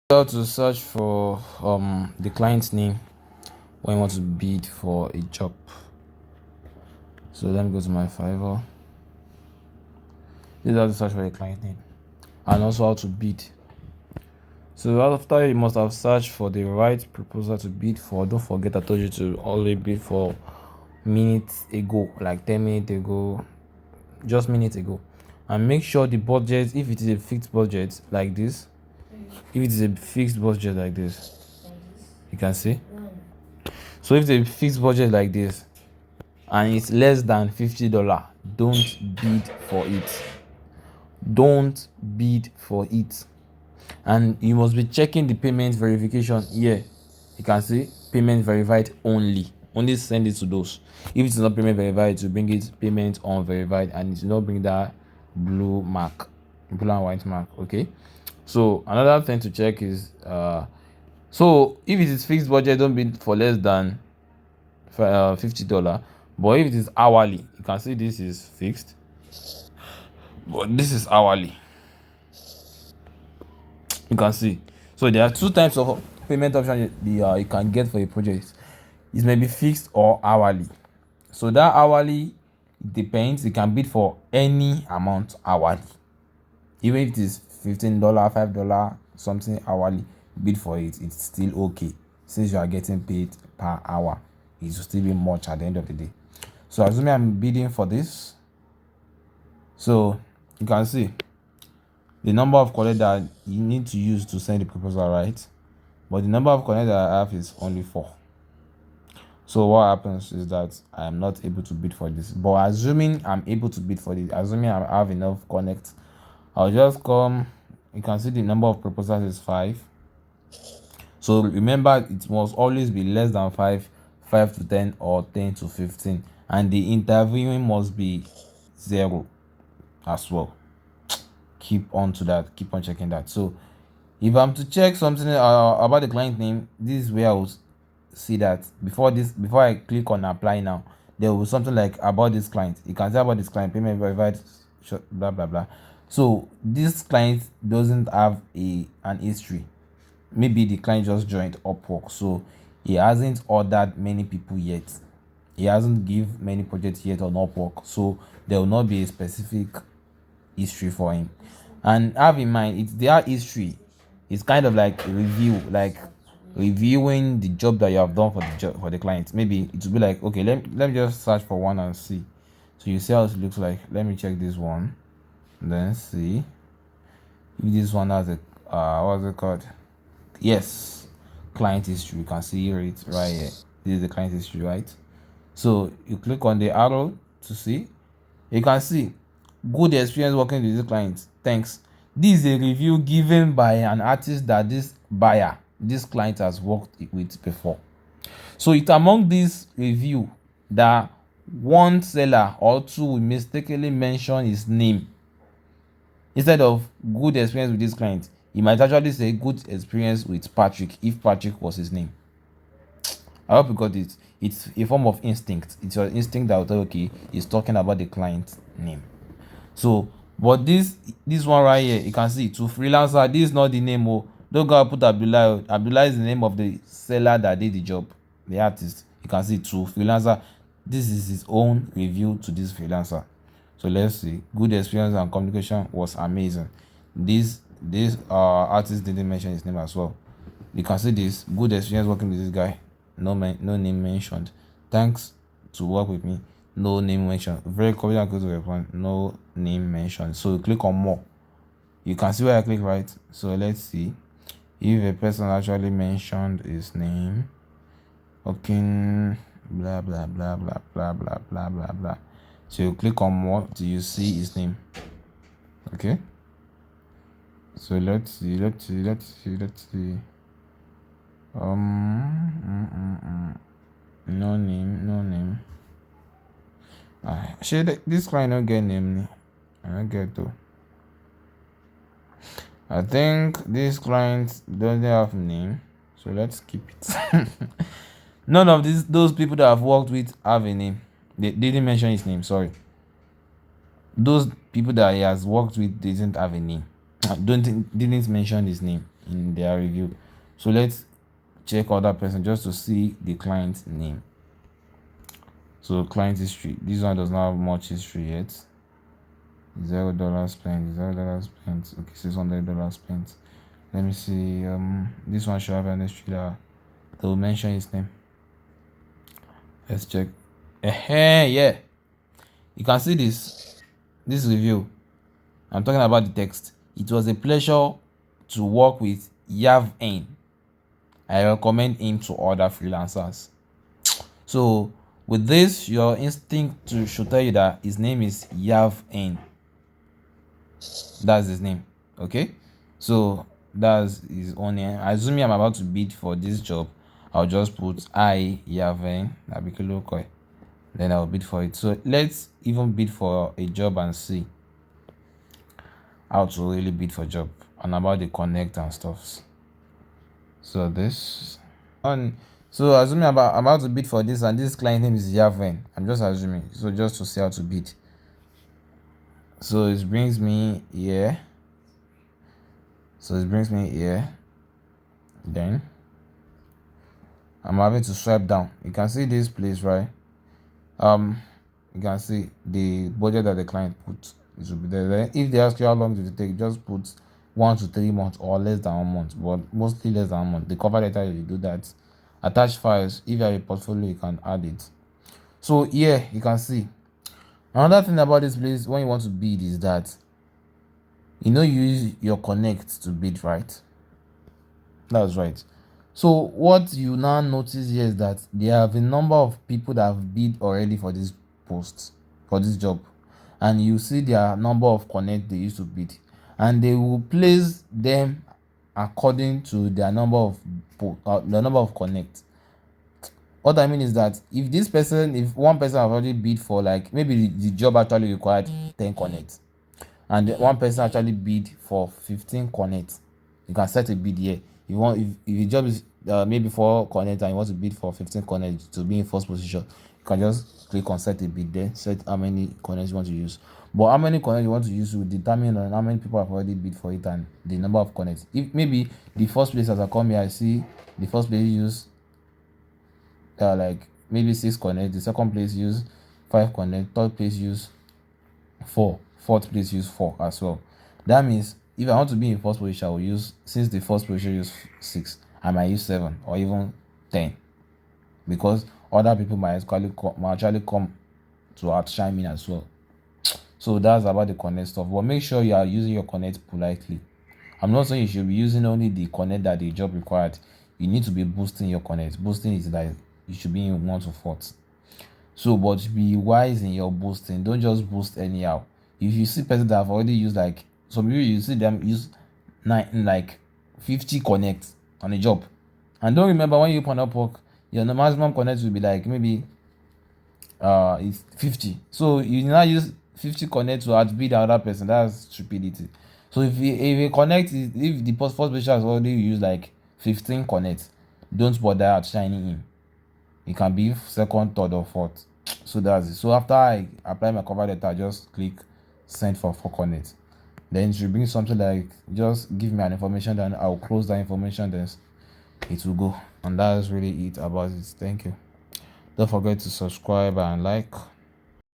How to search for the client's name when you want to bid for a job. So let me go to my Fiverr. This is how to search for a client name and also how to bid. So after you must have searched for the right proposal to bid for, don't forget I told you to only bid for minutes ago, like 10 minutes ago, just minutes ago. And make sure the budget, if it is a fixed budget like this, if it is a fixed budget like this, you can see. So if it's a fixed budget like this and it's less than $50, don't bid for it. Don't bid for it. And you must be checking the payment verification here. You can see payment verified only send it to those. If it's not payment verified, to bring it payment unverified, and it will not bring that blue and white mark. Okay, so another thing to check is so if it is fixed budget, don't bid for less than $50. But if it is hourly, you can see this is fixed, but this is hourly. You can see. So there are two types of payment option you can get for a project. It may be fixed or hourly. So that hourly depends. You can bid for any amount hourly. Even if it is $15, $5, something hourly, bid for it. It's still okay since you are getting paid per hour. It will still be much at the end of the day. So assuming I'm bidding for this, so you can see the number of connect that you need to use to send the proposal, right? But the number of connect that I have is only 4. So what happens is that I am not able to bid for this. But assuming I'm able to bid for this, assuming I have enough connect, I'll just come. You can see the number of proposals is 5. So remember, it must always be less than 5, 5 to 10, or 10 to 15, and the interviewing must be 0 as well. Keep on to that, keep on checking that. So if I'm to check something about the client name, this is where I will see that before I click on apply now, there will be something like about this client. You can say about this client, payment verified, blah blah blah. So this client doesn't have an history. Maybe the client just joined Upwork, so he hasn't ordered many people yet. He hasn't give many projects yet on Upwork, so there will not be a specific history for him. And have in mind, it's their history. It's kind of like reviewing the job that you have done for the client. Maybe it will be like, okay, let me just search for one and see. So you see how it looks like. Let me check this one, then see if this one has a what's it called? Yes, client history. You can see it right here. This is the client history, right? So you click on the arrow to see. You can see good experience working with this client. Thanks. This is a review given by an artist that this client has worked with before. So it's among this review that one seller or two will mistakenly mention his name instead of good experience with this client. He might actually say good experience with Patrick if Patrick was his name. I hope you got it. It's a form of instinct. It's your instinct that will tell you, okay, he's talking about the client's name. So, but this one right here, you can see to freelancer, this is not the name. Oh, don't go put Abdullah. Abdullah is the name of the seller that did the job, the artist. You can see to freelancer, this is his own review to this freelancer. So let's see. Good experience and communication was amazing. This artist didn't mention his name as well. You can see this good experience working with this guy. No name mentioned. Thanks to work with me. No name mentioned. Very confident, close to the point. No name mentioned. So you click on more. You can see where I click, right? So let's see if a person actually mentioned his name. Okay, blah blah blah blah blah blah blah blah blah. So you click on more till you see his name. Okay. So let's see. No name. This client don't get name. I don't get though. I think this client doesn't have name, so let's keep it. None of those people that I've worked with have a name. They didn't mention his name. Sorry. Those people that he has worked with didn't have a name. Didn't mention his name. in their review. So let's check other person just to see the client's name. So client history, this one does not have much history yet. $0 spent, $0 spent, okay, $600 spent. Let me see. This one should have an history that will mention his name. Let's check. Yeah, you can see this review. I'm talking about the text. It was a pleasure to work with Yav. I recommend him to other freelancers. So with this, your instinct should tell you that his name is Yav. That's his name. Okay, so that's his own name. Assuming I'm about to bid for this job, I'll just put I Yav Abikilokoi. Then I'll bid for it. So let's even bid for a job and see how to really bid for job and about the connect and stuff. So this on. So assuming I'm about to bid for this, and this client name is Yaven. I'm just assuming. So just to see how to bid. So it brings me here. Then I'm having to swipe down. You can see this place, right? You can see the budget that the client put. It will be there. Then if they ask you how long did it take, just put 1 to 3 months or less than 1 month, but mostly less than 1 month. The cover letter, you do that. Attach files. If you have a portfolio, you can add it. So here you can see another thing about this place when you want to bid is that you use your connect to bid, right? That's right. So what you now notice here is that there have a number of people that have bid already for this post, for this job, and you see their number of connect they used to bid, and they will place them according to their number of connect. What I mean is that if one person have already bid for, like, maybe the job actually required 10 connect, and one person actually bid for 15 connect, you can set a bid here. If the job is maybe 4 connect and you want to bid for 15 connect to be in first position, you can just click on set a bid, then set how many connects you want to use. But how many connects you want to use will determine on how many people have already bid for it and the number of connects. If maybe the first place, as I come here, I see the first place use like maybe 6 connect, the second place use 5 connect, third place use 4, fourth place use 4 as well. That means if I want to be in first position, I will use, since the first position use 6, I might use 7 or even 10, because other people might actually come to outshine me as well. So that's about the connect stuff. But make sure you are using your connect politely. I'm not saying you should be using only the connect that the job required. You need to be boosting your connect. Boosting is like you should be in 1 to 4th. So, but be wise in your boosting. Don't just boost anyhow. If you see people that have already used, like some people, you see them use 50 connect on a job, and don't remember when you open Upwork, your maximum connect will be like maybe it's 50. So you now use 50 connect to outbid the other person. That's stupidity. So if you connect, if the first position has already used like 15 connect, don't bother outshining him. It can be second, third, or fourth. So that's it. So after I apply my cover letter, I just click send for connect. Then it will bring something like just give me an information, then I'll close that information, then it will go. And that's really it about it. Thank you. Don't forget to subscribe and like.